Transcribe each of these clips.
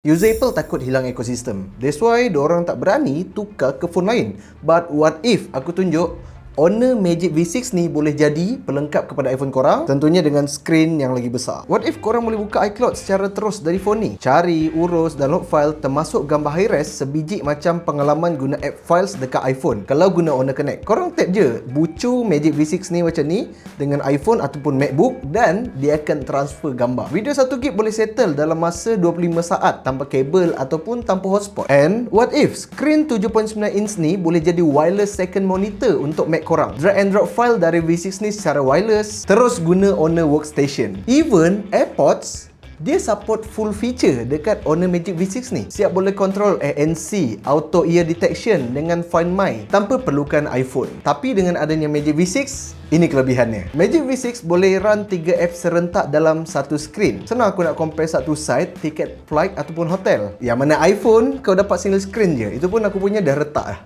User Apple takut hilang ekosistem. That's why diorang tak berani tukar ke phone lain. But what if aku tunjuk Honor Magic V6 ni boleh jadi pelengkap kepada iPhone korang, tentunya dengan skrin yang lagi besar. What if korang boleh buka iCloud secara terus dari phone ni? Cari, urus, download file termasuk gambar high-res sebiji macam pengalaman guna app files dekat iPhone. Kalau guna Honor Connect, korang tap je bucu Magic V6 ni macam ni dengan iPhone ataupun MacBook dan dia akan transfer gambar. Video 1GB boleh settle dalam masa 25 saat tanpa kabel ataupun tanpa hotspot. And what if skrin 7.9 inch ni boleh jadi wireless second monitor untuk Mac korang. Drag and drop file dari V6 ni secara wireless, terus guna Honor Workstation. Even AirPods dia support full feature dekat Honor Magic V6 ni. Siap boleh control ANC, auto ear detection dengan Find My tanpa perlukan iPhone. Tapi dengan adanya Magic V6, ini kelebihannya. Magic V6 boleh run 3 app serentak dalam satu skrin. Senang aku nak compare satu site, tiket flight ataupun hotel. Yang mana iPhone kau dapat single screen je. Itu pun aku punya dah retak lah.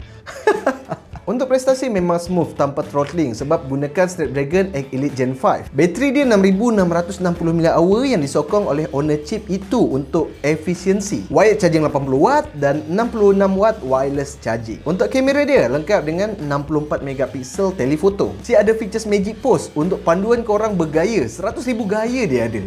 Untuk prestasi memang smooth tanpa throttling sebab gunakan Snapdragon 8 Elite Gen 5. Bateri dia 6660 mAh yang disokong oleh Honor chip itu untuk efisiensi. Wired charging 80W dan 66W wireless charging. Untuk kamera dia lengkap dengan 64MP telefoto. Si ada features Magic Pose untuk panduan korang bergaya. 100,000 gaya dia ada.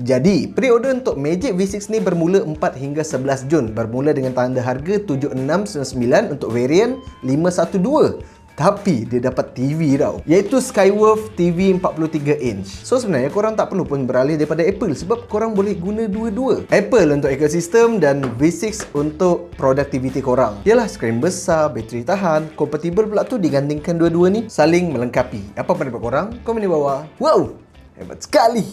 Jadi, pre-order untuk Magic V6 ni bermula 4 hingga 11 Jun. Bermula dengan tanda harga 7699 untuk varian 512. Tapi dia dapat TV tau, iaitu Skyworth TV 43 inch. So sebenarnya korang tak perlu pun beralih daripada Apple sebab korang boleh guna dua-dua. Apple untuk ekosistem dan V6 untuk productivity korang. Yalah, skrin besar, bateri tahan, kompatibel pula tu digandingkan dua-dua ni, saling melengkapi. Apa pendapat korang? Komen di bawah. Wow, hebat sekali.